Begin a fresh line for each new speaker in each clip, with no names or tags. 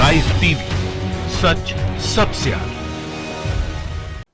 Rice TV, सच सबसे आगे।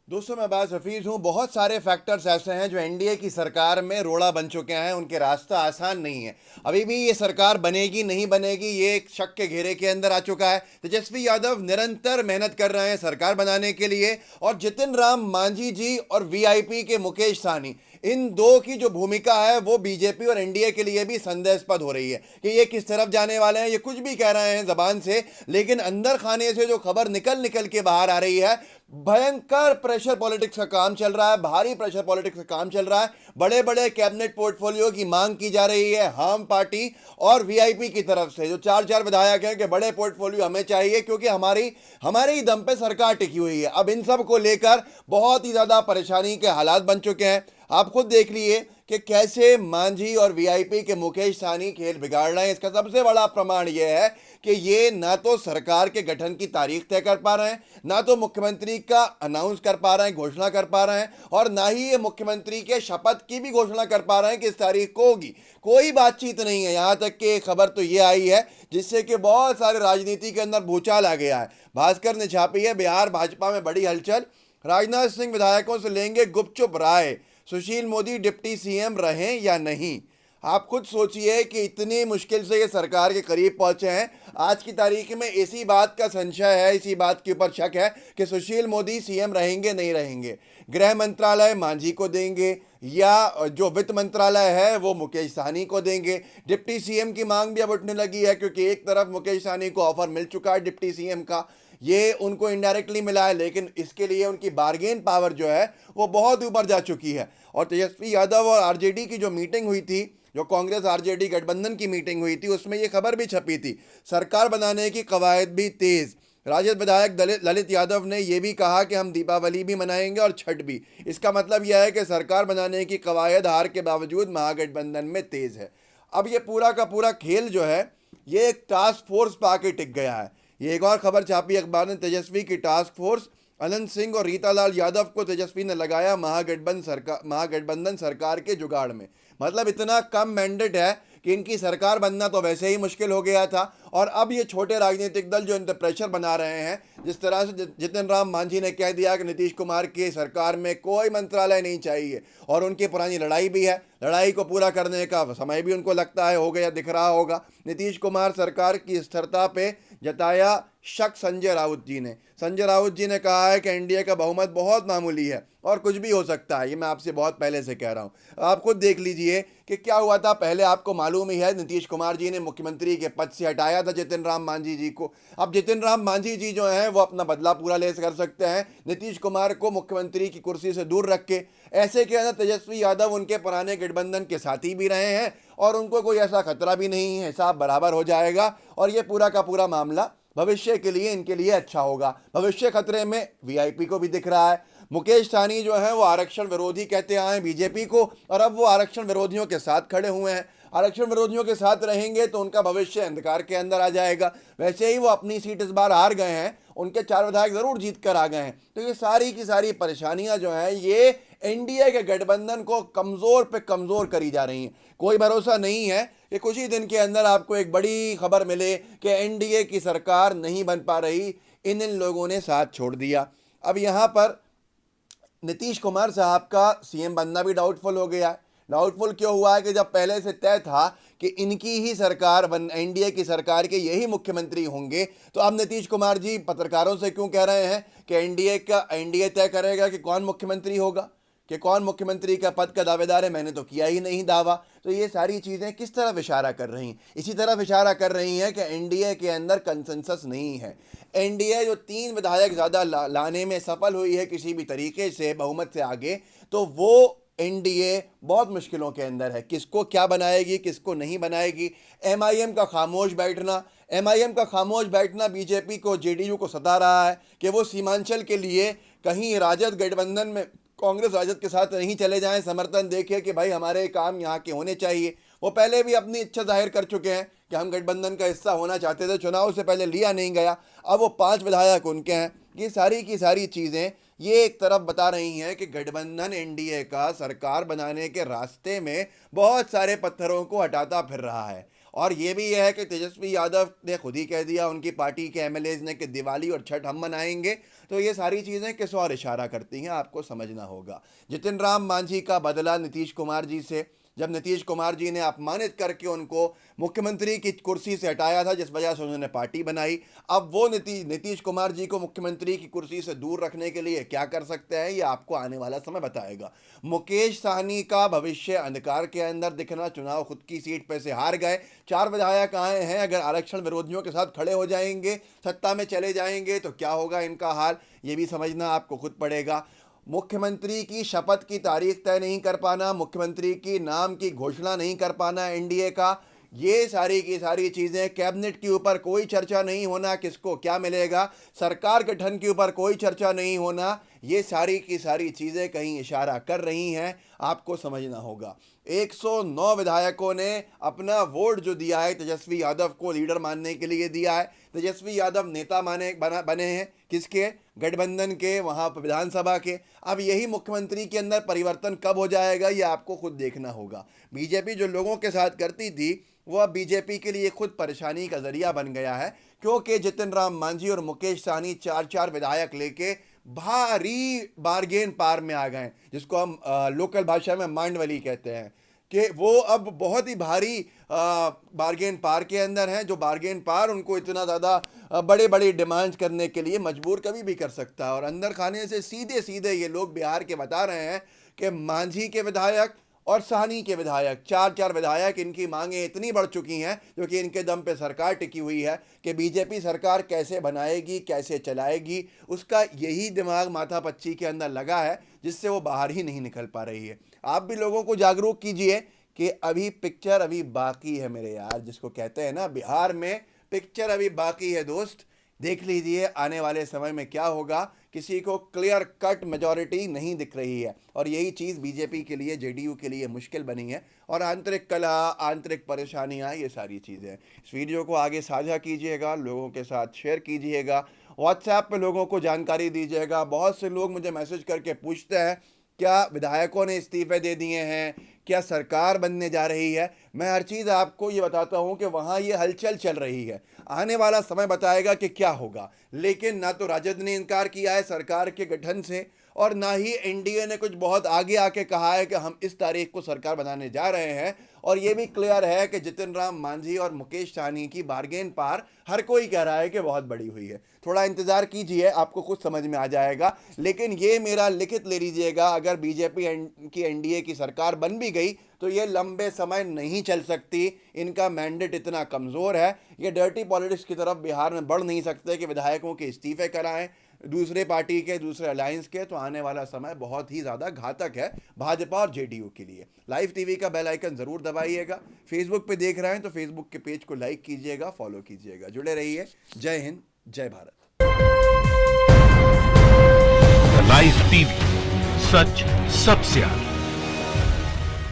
दोस्तों, मैं अब्बास हफीज हूं। बहुत सारे फैक्टर्स ऐसे हैं जो एनडीए की सरकार में रोड़ा बन चुके हैं। उनके रास्ता आसान नहीं है। अभी भी ये सरकार बनेगी नहीं बनेगी, ये एक शक के घेरे के अंदर आ चुका है। तेजस्वी यादव निरंतर मेहनत कर रहे हैं सरकार बनाने के लिए, और जितिन राम मांझी जी और वीआईपी के मुकेश सहनी, इन दो की जो भूमिका है वो बीजेपी और एनडीए के लिए भी संदेहास्पद हो रही है कि ये किस तरफ जाने वाले हैं। ये कुछ भी कह रहे हैं जबान से, लेकिन अंदर खाने से जो खबर निकल निकल के बाहर आ रही है, भयंकर प्रेशर पॉलिटिक्स का काम चल रहा है। भारी प्रेशर पॉलिटिक्स का काम चल रहा है। बड़े बड़े कैबिनेट पोर्टफोलियो की मांग की जा रही है हम पार्टी और वीआईपी की तरफ से। जो चार चार विधायक हैं कि बड़े पोर्टफोलियो हमें चाहिए, क्योंकि हमारे ही दम पे सरकार टिकी हुई है। अब इन सब को लेकर बहुत ही ज्यादा परेशानी के हालात बन चुके हैं। आप खुद देख लिए कि कैसे मांझी और वीआईपी के मुकेश सहनी खेल बिगाड़ रहे हैं। इसका सबसे बड़ा प्रमाण यह है कि ये ना तो सरकार के गठन की तारीख तय कर पा रहे हैं, ना तो मुख्यमंत्री का अनाउंस कर पा रहे हैं, घोषणा कर पा रहे हैं, और ना ही ये मुख्यमंत्री के शपथ की भी घोषणा कर पा रहे हैं कि इस तारीख को होगी। कोई बातचीत नहीं है। यहां तक कि खबर तो ये आई है जिससे कि बहुत सारे राजनीति के अंदर भूचाल आ गया है। भास्कर ने छापी है, बिहार भाजपा में बड़ी हलचल, राजनाथ सिंह विधायकों से लेंगे गुपचुप राय, सुशील मोदी डिप्टी सीएम रहें या नहीं। आप खुद सोचिए कि इतनी मुश्किल से ये सरकार के करीब पहुंचे हैं। आज की तारीख में इसी बात का संशय है, इसी बात के ऊपर शक है कि सुशील मोदी सीएम रहेंगे नहीं रहेंगे। गृह मंत्रालय मांझी को देंगे या जो वित्त मंत्रालय है वो मुकेश सहनी को देंगे। डिप्टी सीएम की मांग भी अब उठने लगी है, क्योंकि एक तरफ मुकेश सहनी को ऑफर मिल चुका है डिप्टी सीएम का, ये उनको इनडायरेक्टली मिला है, लेकिन इसके लिए उनकी बार्गेन पावर जो है वो बहुत ऊपर जा चुकी है। और तेजस्वी यादव और आरजेडी की जो मीटिंग हुई थी, जो कांग्रेस आरजेडी गठबंधन की मीटिंग हुई थी, उसमें ये खबर भी छपी थी, सरकार बनाने की कवायद भी तेज। राजद विधायक ललित यादव ने यह भी कहा कि हम दीपावली भी मनाएंगे और छठ भी। इसका मतलब यह है कि सरकार बनाने की कवायद हार के बावजूद महागठबंधन में तेज है। अब ये पूरा का पूरा खेल जो है ये एक टास्क फोर्स पर आके टिक गया है। ये एक और खबर छापी अखबार ने, तेजस्वी की टास्क फोर्स, अनंत सिंह और रीतालाल यादव को तेजस्वी ने लगाया महागठबंधन सरकार के जुगाड़ में। मतलब इतना कम मैंडेट है कि इनकी सरकार बनना तो वैसे ही मुश्किल हो गया था, और अब ये छोटे राजनीतिक दल जो इन पर प्रेशर बना रहे हैं, जिस तरह से जितिन राम मांझी ने कह दिया कि नीतीश कुमार की सरकार में कोई मंत्रालय नहीं चाहिए, और उनकी पुरानी लड़ाई भी है, लड़ाई को पूरा करने का समय भी उनको लगता है हो गया, दिख रहा होगा। नीतीश कुमार सरकार की स्थिरता पे जताया शक संजय राउत जी ने कहा है कि एनडीए का बहुमत बहुत मामूली है और कुछ भी हो सकता है। ये मैं आपसे बहुत पहले से कह रहा हूं। आप खुद देख लीजिए कि क्या हुआ था। पहले आपको मालूम ही है, नीतीश कुमार जी ने मुख्यमंत्री के पद से हटाया था जितिन राम मांझी जी को। अब जितिन राम मांझी जी जो हैं वो अपना बदला पूरा ले कर सकते हैं नीतीश कुमार को मुख्यमंत्री की कुर्सी से दूर रख के। ऐसे के अंदर तेजस्वी यादव उनके पुराने गठबंधन के साथी भी रहे हैं और उनको कोई ऐसा खतरा भी नहीं है, हिसाब बराबर हो जाएगा, और ये पूरा का पूरा मामला भविष्य के लिए इनके लिए अच्छा होगा। भविष्य खतरे में वीआईपी को भी दिख रहा है। मुकेश सहनी जो है वो आरक्षण विरोधी कहते आए बीजेपी को, और अब वो आरक्षण विरोधियों के साथ खड़े हुए हैं। आरक्षण विरोधियों के साथ रहेंगे तो उनका भविष्य अंधकार के अंदर आ जाएगा। वैसे ही वो अपनी सीट इस बार हार गए हैं, उनके 4 विधायक जरूर जीत कर आ गए हैं। तो ये सारी की सारी परेशानियां जो हैं ये एनडीए के गठबंधन को कमजोर पे कमजोर करी जा रही हैं। कोई भरोसा नहीं है कि कुछ ही दिन के अंदर आपको एक बड़ी खबर मिले कि एनडीए की सरकार नहीं बन पा रही, इन लोगों ने साथ छोड़ दिया। अब यहाँ पर नीतीश कुमार साहब का सीएम बनना भी डाउटफुल हो गया है। डाउटफुल क्यों हुआ है कि जब पहले से तय था कि इनकी ही सरकार एनडीए की सरकार के यही मुख्यमंत्री होंगे, तो अब नीतीश कुमार जी पत्रकारों से क्यों कह रहे हैं कि एनडीए तय करेगा कि कौन मुख्यमंत्री होगा, कि कौन मुख्यमंत्री का पद का दावेदार है। मैंने तो किया ही नहीं दावा। तो ये सारी चीज़ें किस तरफ इशारा कर रही हैं? इसी तरफ इशारा कर रही हैं कि एनडीए के अंदर कंसेंसस नहीं है। एनडीए जो 3 विधायक ज़्यादा लाने में सफल हुई है किसी भी तरीके से बहुमत से आगे, तो वो एनडीए बहुत मुश्किलों के अंदर है। किसको क्या बनाएगी, किसको नहीं बनाएगी। एमआईएम का खामोश बैठना बीजेपी को, जेडीयू को सता रहा है कि वो सीमांचल के लिए कहीं राजद गठबंधन में कांग्रेस राजद के साथ नहीं चले जाएं, समर्थन देखे कि भाई हमारे काम यहाँ के होने चाहिए। वो पहले भी अपनी इच्छा जाहिर कर चुके हैं कि हम गठबंधन का हिस्सा होना चाहते थे, चुनाव से पहले लिया नहीं गया। अब वो 5 विधायक उनके हैं। ये सारी की सारी चीज़ें ये एक तरफ बता रही हैं कि गठबंधन एनडीए का सरकार बनाने के रास्ते में बहुत सारे पत्थरों को हटाता फिर रहा है। और ये भी है कि तेजस्वी यादव ने खुद ही कह दिया, उनकी पार्टी के एमएलएज ने, कि दिवाली और छठ हम मनाएंगे। तो ये सारी चीज़ें किस और इशारा करती हैं, आपको समझना होगा। जितिन राम मांझी का बदला नीतीश कुमार जी से, जब नीतीश कुमार जी ने अपमानित करके उनको मुख्यमंत्री की कुर्सी से हटाया था, जिस वजह से उन्होंने पार्टी बनाई, अब वो नीतीश कुमार जी को मुख्यमंत्री की कुर्सी से दूर रखने के लिए क्या कर सकते हैं, ये आपको आने वाला समय बताएगा। मुकेश सहनी का भविष्य अंधकार के अंदर दिखना, चुनाव खुद की सीट पर से हार गए, 4 विधायक आए हैं, अगर आरक्षण विरोधियों के साथ खड़े हो जाएंगे, सत्ता में चले जाएंगे तो क्या होगा इनका हाल, ये भी समझना आपको खुद पड़ेगा। मुख्यमंत्री की शपथ की तारीख तय नहीं कर पाना, मुख्यमंत्री की नाम की घोषणा नहीं कर पाना एनडीए का, ये सारी की सारी चीज़ें, कैबिनेट के ऊपर कोई चर्चा नहीं होना, किसको क्या मिलेगा, सरकार गठन के ऊपर कोई चर्चा नहीं होना, ये सारी की सारी चीज़ें कहीं इशारा कर रही हैं, आपको समझना होगा। 109 विधायकों ने अपना वोट जो दिया है तेजस्वी यादव को लीडर मानने के लिए दिया है। तेजस्वी यादव नेता बने हैं किसके, गठबंधन के, वहाँ पर विधानसभा के। अब यही मुख्यमंत्री के अंदर परिवर्तन कब हो जाएगा, ये आपको खुद देखना होगा। बीजेपी जो लोगों के साथ करती थी, वो अब बीजेपी के लिए खुद परेशानी का जरिया बन गया है, क्योंकि जितिन राम मांझी और मुकेश सहनी 4-4 विधायक लेके भारी बार्गेन पार में आ गए, जिसको हम लोकल भाषा में मांडवली कहते हैं, कि वो अब बहुत ही भारी बार्गेन पार के अंदर हैं, जो बार्गेन पार उनको इतना ज़्यादा बड़े बड़े डिमांड्स करने के लिए मजबूर कभी भी कर सकता है। और अंदर खाने से सीधे सीधे ये लोग बिहार के बता रहे हैं कि मांझी के विधायक और सहनी के विधायक, 4-4 विधायक, इनकी मांगें इतनी बढ़ चुकी हैं, क्योंकि इनके दम पे सरकार टिकी हुई है, कि बीजेपी सरकार कैसे बनाएगी, कैसे चलाएगी, उसका यही दिमाग माथा पच्ची के अंदर लगा है, जिससे वो बाहर ही नहीं निकल पा रही है। आप भी लोगों को जागरूक कीजिए कि अभी पिक्चर अभी बाकी है मेरे यार, जिसको कहते हैं ना, बिहार में पिक्चर अभी बाकी है दोस्त। देख लीजिए आने वाले समय में क्या होगा, किसी को क्लियर कट मेजॉरिटी नहीं दिख रही है, और यही चीज़ बीजेपी के लिए, जेडीयू के लिए मुश्किल बनी है। और आंतरिक कलह, आंतरिक परेशानियां, ये सारी चीज़ें। इस वीडियो को आगे साझा कीजिएगा, लोगों के साथ शेयर कीजिएगा, व्हाट्सएप पे लोगों को जानकारी दीजिएगा। बहुत से लोग मुझे मैसेज करके पूछते हैं, क्या विधायकों ने इस्तीफे दे दिए हैं, क्या सरकार बनने जा रही है। मैं हर चीज़ आपको ये बताता हूँ कि वहाँ ये हलचल चल रही है, आने वाला समय बताएगा कि क्या होगा। लेकिन ना तो राजद ने इनकार किया है सरकार के गठन से, और ना ही एनडीए ने कुछ बहुत आगे आके कहा है कि हम इस तारीख को सरकार बनाने जा रहे हैं। और ये भी क्लियर है कि जितिन राम मांझी और मुकेश सहनी की बार्गेन पार हर कोई कह रहा है कि बहुत बड़ी हुई है। थोड़ा इंतजार कीजिए, आपको कुछ समझ में आ जाएगा। लेकिन ये मेरा लिखित ले लीजिएगा, अगर बीजेपी की एनडीए की सरकार बन भी गई तो ये लंबे समय नहीं चल सकती, इनका मैंडेट इतना कमज़ोर है। ये डर्टी पॉलिटिक्स की तरफ बिहार में बढ़ नहीं सकते कि विधायकों के इस्तीफे कराएं दूसरे पार्टी के, दूसरे अलायंस के। तो आने वाला समय बहुत ही ज़्यादा घातक है भाजपा और जेडीयू के लिए। लाइव टीवी का बेल आइकन ज़रूर दबाइएगा। फेसबुक पे देख रहे हैं तो फेसबुक के पेज को लाइक कीजिएगा, फॉलो कीजिएगा। जुड़े रहिए। जय हिंद, जय भारत।
लाइव टीवी, सच सबसे आगे।